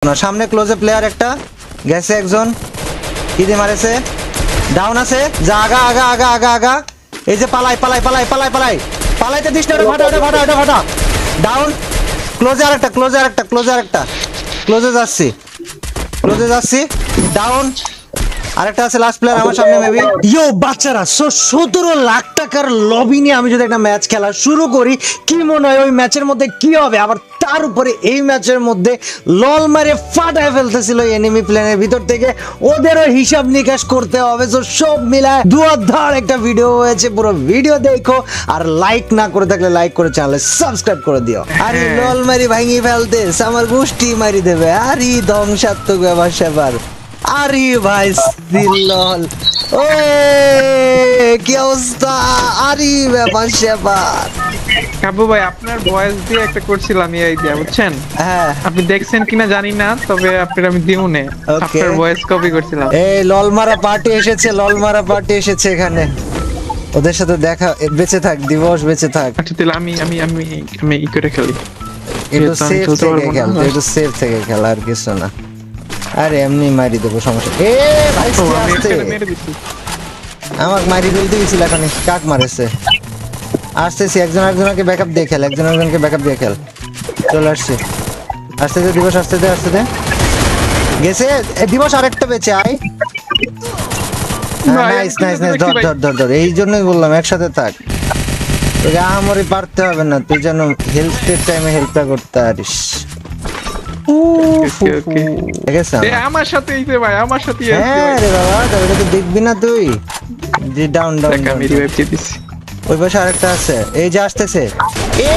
না সামনে ক্লোজে প্লেয়ার একটা গেছে একজন কি দিয়ে মারেছে ডাউন আছে যা আগা আগা আগা আগা আগা এই যে পালাই পালাই পালাই পালাই পালাই পালাইতে দিস না ওটা ফাটা ওটা ফাটা ওটা ফাটা ডাউন ক্লোজে আরেকটা ক্লোজে আরেকটা ক্লোজে আরেকটা ক্লোজে যাচ্ছি ডাউন আরেকটা আছে লাস্ট প্লেয়ার আমার সামনে মেবি ইয়ো বাচ্চারা 17 লাখ টাকার লবি নিয়ে আমি যদি একটা ম্যাচ খেলা শুরু করি কি মনে হয় ওই ম্যাচের মধ্যে কি হবে আবার তার উপরে এই ম্যাচের মধ্যে লল মারে ফাটায় ফেলতেছিল এনিমি প্লেনের ভিতর থেকে ওদেরও হিসাব নিকাশ করতে হবে তো সব মিলায় দুয়ার একটা ভিডিও হয়েছে পুরো ভিডিও দেখো আর লাইক না করে থাকলে লাইক করে চ্যানেলে সাবস্ক্রাইব করে দিও আরে লল মারি ভাঙি ফেলতেছ আমার গোষ্ঠী মারি দেবে আরে ধ্বংসাত্মক ব্যাপার স্যাপার আরে ভাই লল ও কি অবস্থা আরে ব্যাপার স্যাপার কাবু ভাই আপনার ভয়েস দিয়ে একটা করছিলাম এই আইডিয়া বুঝছেন হ্যাঁ আপনি দেখছেন কিনা জানি না তবে আপনার আমি দিউনে আপনার ভয়েস কপি করছিলাম এই ললমারা পার্টি এসেছে এখানে ওদের সাথে দেখা বেঁচে থাক দিবস বেঁচে থাক আচ্ছা তাহলে আমি আমি আমি আমি ই করে খেলি একটু সেফ থেকে খেল আর কিছু না আরে এমনি মারি দেবো সমস্যা এ ভাই ও, আমি আস্তে একটা মেরে দিছি আমাকে মারি ফেলতে গেছিল এখানে কাক মারেছে আসতেছি একজন আরেকজনকে ব্যাকআপ দিয়ে খেল একজন আরেকজনকে ব্যাকআপ দিয়ে খেল চলে আসছে আসতে দে দিবস আসতে দে গেছে দিবস আরেকটা বেঁচে আয় নাইস ধর এই জন্যই বললাম একসাথে থাক তোকে আমারই পারতে হবে না তুই যেন হেল্পের টাইমে হেল্পটা করতে পারিস ওকে ঠিক আছে এ আমার সাথে এইতে ভাই আমার সাথে হ্যাঁ রে বাবা ওটা তো দেখবি না তুই যে ডাউন আমি রিভাইভ দিয়ে দিছি ওই পাশে আরেকটা আছে এই যে আসতেছে এ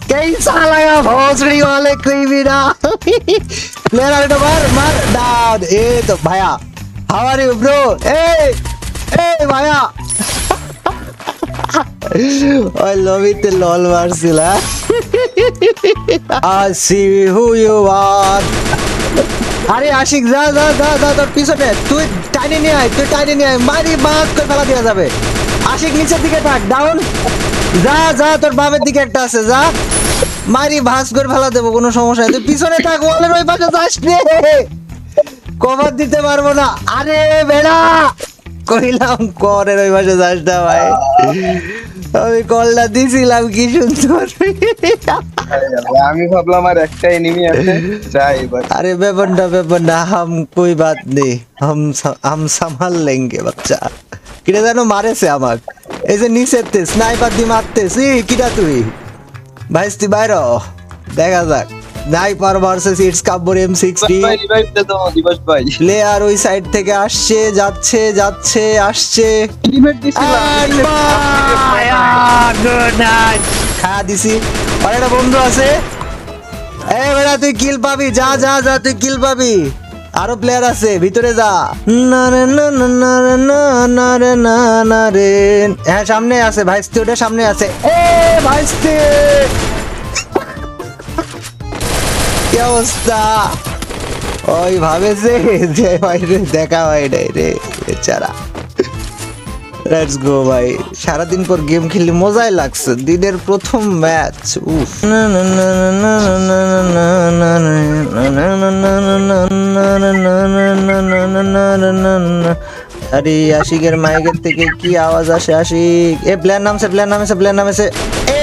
कैसा लगा भोसड़ी वाले कोई भी ना प्लेयर आरे मार डाउन ए तो भाया हाउ आर यू ब्रो ए भाया ওই লবিতে লল মারছিল I see who you are আরে আশিক যা যা যা যা তোর পিছনে তুই টাইনে নিয়ে আয় মারি বাদ করে ফেলা দেওয়া যাবে আশিক নিচের দিকে থাক ডাউন যা যা তোর বামের দিকে একটা আছে যা মারি ভাস করে ফেলা দেবো কোনো সমস্যা নেই তুই পিছনে থাক ওয়ালের ওই পাশে যাস রে কভার দিতে পারবো না আরে বেড়া কইলাম করের ওই পাশে যাস না ভাই আমি কলটা দিছিলাম কি সুন্দর আমি ভাবলাম আর একটা এনিমি আছে যাই এবার अरे ব্যাপার না हम कोई बात नहीं हम संभाल लेंगे बच्चा কিরে জানো মারেছে আমাক এই যে নিচেতে স্নাইপার দি মারতেছি কিরা তুই ভাইস্তি বাইরে দেখা যাক স্নাইপার ভার্সেস ইটস কাব্বর M60 ভাই রিভাইভ দে দাও দিবস ভাই প্লেয়ার ওই সাইড থেকে আসছে আসছে রিভাইভ দিছিলাম গুড নাইট খাওয়া দিছি আর একটা বন্ধু আছে এ বেটা তুই কিল পাবি যা যা যা তুই কিল পাবি আরো প্লেয়ার আছে ভিতরে যা না রে না না না রে না না রে না না রে হ্যাঁ সামনে আছে ভাইস্তি ওটা সামনে আছে এ ভাইস্তি কি অবস্থা ওই ভাবে যে ভাই রে দেখা হয় নাই রে বেচারা লেটস গো ভাই সারাদিন পর গেম খেললে মজাই লাগছে দিনের প্রথম ম্যাচ উফ আরে আশিকের মাইকের থেকে কি আওয়াজ আসে আশিক এ প্ল্যান নামছে এ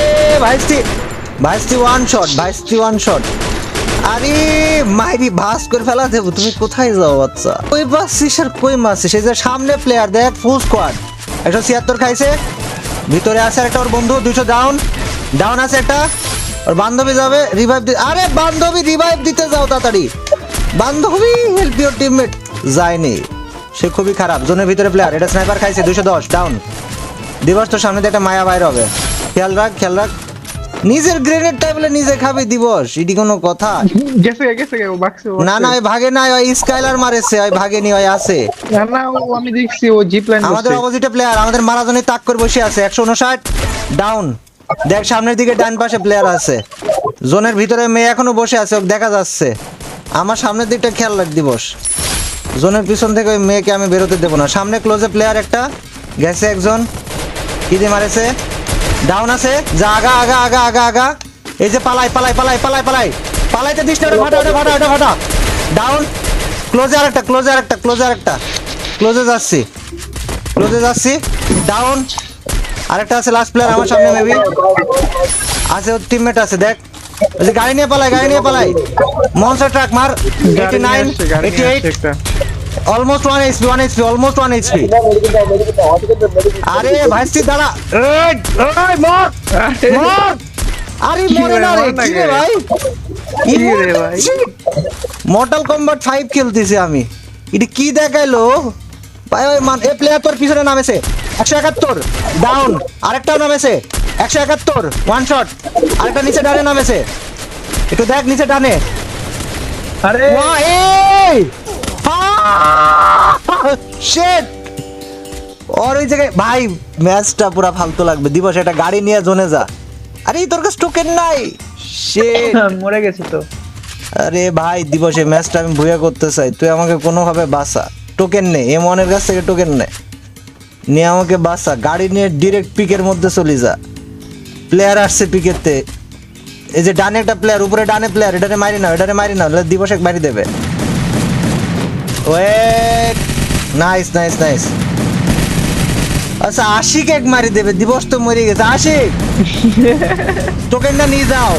ভাইস্তি ওয়ান শট আরে মাইরি ভাস করে ফেলা দেবো তুমি কোথায় যাও বাচ্চা কই বাসছিস আর কই মারছিস এই যে সামনে প্লেয়ার দেখ ফুল স্কোয়াড 176 খাইছে ভিতরে আছে একটা ওর বন্ধু 200 ডাউন আছে একটা ওর বান্ধবী যাবে রিভাইভ আরে বান্ধবী রিভাইভ দিতে যাও তাড়াতাড়ি বান্ধবী হেল্প ইওর টিমমেট যায়নি সে খুবই খারাপ জোনের ভিতরে প্লেয়ার এটা স্নাইপার খাইছে 210 ডাউন দিবস তো সামনে একটা মায়া বাইরে হবে খেয়াল রাখ নিজের গ্রেনেড টাইপলে নিজে খাবি দিবস এটি কোনো কথা গেছে ও বাক্সে না ওই ভাগে নাই ওই স্কাইলার মারেছে ওই ভাগে নি ওই আছে না ও আমি দেখছি ও জিপ লাইন আমাদের অপোজিটে প্লেয়ার আমাদের মারাজনে তাক করে বসে আছে 159 ডাউন দেখ সামনের দিকে ডান পাশে প্লেয়ার আছে জোনের ভিতরে মেয়ে এখনো বসে আছে ওকে দেখা যাচ্ছে আমার সামনের দিকটা খেয়াল রাখ দিবস জোনের পিছন থেকে ওই মেয়েকে আমি বেরোতে দেবো না সামনে ক্লোজে প্লেয়ার একটা গেছে একজন কি দিয়ে মারেছে ডাউন আছে যা আগা আগা আগা আগা আগা এই যে পালাই পালাইতে দিস না, ওটা ফাটা। ডাউন, ক্লোজে আরেকটা, ক্লোজে যাচ্ছি, ডাউন। আরেকটা আছে লাস্ট প্লেয়ার আমার সামনে, মেবি আছে, ওর টিমমেট আছে, দেখ ওই যে গাড়ি নিয়ে পালাই। মনস্টার ট্রাক মার। 89, 88, অলমোস্ট 1 এইচপি। আরে ভাইস্তি দাঁড়া, মর। আরে মরে না রে, কি রে ভাই? মর্টাল কম্বাট 5 খেলতেছি আমি, এটা কি দেখাইলো ভাই? ওই মান এ প্লেয়ার তোর পিছনে নামেছে, 171 ডাউন। আরেকটাও নামেছে 171, ওয়ান শট। আরেকটা নিচে ডানে নামেছে, একটু দেখ নিচে ডানে। আরে এই শিট। ওর ওই জায়গায় ভাই ম্যাচটা পুরো ফালতু লাগবে। দিবস একটা গাড়ি নিয়ে জোনে যা। আরে তোর কাছে টোকেন নাই, শিট। মরে গেছি তো। আরে ভাই দিবস, এই ম্যাচটা আমি ভুয়া করতে চাই, তুই আমাকে কোনোভাবে বাঁচা। টোকেন নে, M1 এর কাছ থেকে টোকেন নে, নিয়ে আমাকে বাঁচা। গাড়ি নিয়ে ডিরেক্ট পিকের মধ্যে চলে যা। প্লেয়ার আসছে পিকেতে, এই যে ডানে একটা প্লেয়ার, উপরে ডানে প্লেয়ার, এটারে মারি না, দিবস এক মারি দেবে। Wait, nice. আচ্ছা আশিক এক মারি দেবে, দিবস তো মরে গেছে। আশিক টোকেনটা নিয়ে যাও,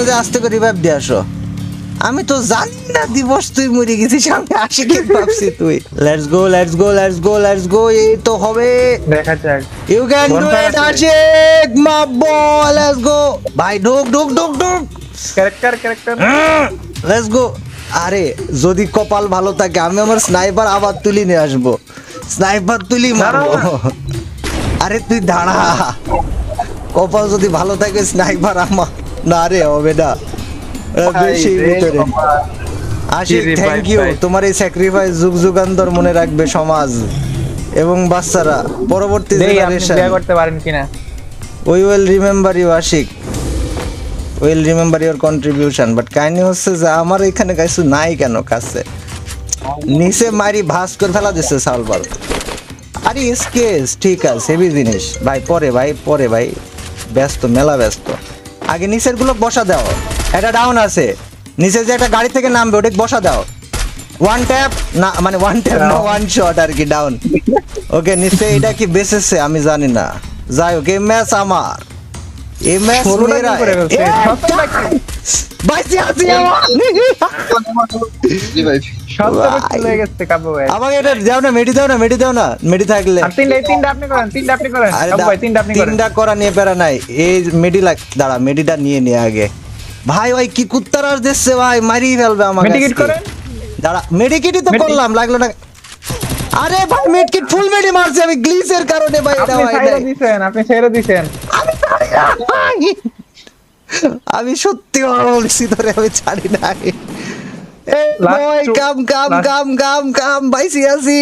যে আস্তে করে রিভাইভ দিয়ে আসো। আমি তো জানি না দিবস তুই মরে গেছিস, আমি আশিকে ভাবছি তুই। লেটস গো, এই তো হবে। দেখা যাক। You can do it Ashik, my boy, let's go ভাই। ঢুক। Character let's go. আরে যদি কপাল ভালো থাকে আমি আমার স্নাইপার আবার তুলি নিয়ে আসবো, মারবো। আরে তুই দাঁড়া, কপাল যদি ভালো থাকে স্নাইপার আমার না রে হবে না। বেশি ভিতরে আশিক, থ্যাংক ইউ। তোমার এই স্যাক্রিফাইস যুগান্তর মনে রাখবে সমাজ এবং বাচ্চারা, পরবর্তী জেনারেশন। করতে পারেন কিনা? We will remember you Ashiq, will remember your contribution. But কাহিনী হচ্ছে যে আমার এখানে কিছু নাই কেন কাছে, নিচে মারি ভাস করে ফেলা দিচ্ছে সালবাল। আরে স্কেচ ঠিক আছে, হেভি জিনিস ভাই। পরে ভাই মেলা ব্যস্ত। আগে নিচের গুলো বসা দাও। এটা ডাউন আছে, নিচে যে একটা গাড়ি থেকে নামবে ওটা বসা দাও। ওয়ান ট্যাপ না, মানে ওয়ান শট আর কি, ডাউন। ওকে নিচে এটা কি বেসেছে আমি জানি না, যাই হোক এই ম্যাচ আমার, এই ম্যাচ মেরা। আমাকে এটা দাও না, মেডি দাও না, মেডি থাকলে। তিনটা আপনি করেন। তিনটা করা নিয়ে পেরা নাই, এই মেডি দাঁড়া, মেডিটা নিয়ে আগে। ভাই ওই কি কুত্তার আর দিচ্ছে ভাই, মারিয়ে ফেলবে আমাকে। মেডিকেট করেন, দাঁড়া, মেডিকেটই তো করলাম, লাগলো না। আরে ভাই মেডিকেট ফুল মেডি মারছে আমি গ্লিচের কারণে ভাই। এটা হয় না, আপনি ছেড়ে দিছেন। আমি সত্যি বলছি তোরে, আমি ছাড়ি নাই। কাম বাইসি আছি।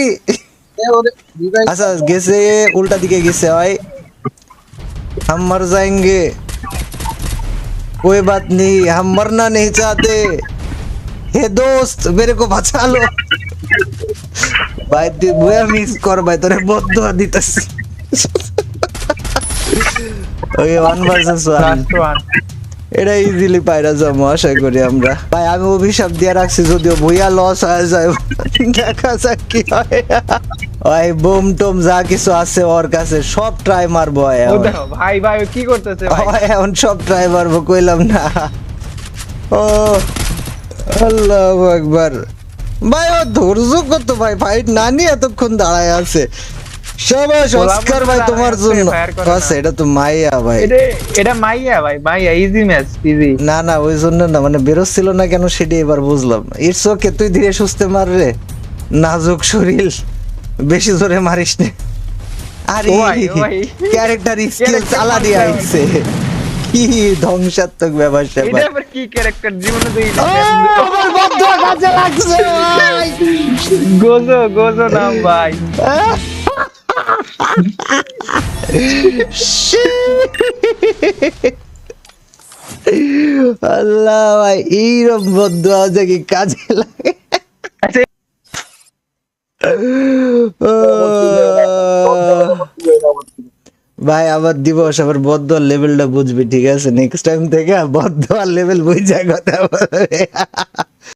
আচ্ছা গেছে, উল্টা দিকে গেছে ভাই। हम मर जाएंगे, कोई बात नहीं, हम मरना नहीं चाहते। हे दोस्त मेरे को बचा लो ভাই। তুই বুয়া মিস কর ভাই, তোরে বদ্ধ দিতেছি। ওই 1 ভার্সেস 1 এটা ইজিলি পাইরা যাবো আশা করি আমরা। ভাই আমি অভিশাপ দিয়ে রাখছি, যদিও বইয়া লস হয়ে যায়, দেখা যাক কি হয়। ওই বোম টোম যা কিছু আছে ওর কাছে সব ট্রাই মারবো। ভাই কি করতেছে ভাই? এখন সব ট্রাই মারবো, কইলাম না। ও আল্লাহু আকবার ভাই, ও ধৈর্য কত ভাই, ফাইট না নিয়ে এতক্ষণ দাঁড়ায় আছে। শাবাশ অস্কার ভাই তোমার জন্য। আচ্ছা এটা তো মাইয়া ভাই, এটা মাইয়া ভাই, ইজি ম্যাচ, ইজি। না ওই জন্য না, মানে বেরোচ্ছিল না কেন সেটা এবার বুঝলাম। ইটস ওকে, তুই ধীরে সুস্থে মার রে, নাজুক শরীর, বেশি জোরে মারিস নে। আরে ক্যারেক্টার স্কিল চালা দিয়ে আইছে, কি ধ্বংসাত্মক ব্যাপার স্যাপার। এটা আবার কি ক্যারেক্টার, জীবনে দেই না। আমার বন্ধু কাজে লাগছে ভাই, গোজো নাম ভাই। আল্লাহ ভাই, এইরকম বন্ধু আছে কি কাজে লাগে। ভাই আবার দিবস আবার বদ্ধ লেভেলটা বুঝবি ঠিক আছে নেক্সট টাইম থেকে বদ্ধ আর লেভেল বুঝ যায় কথা বলবে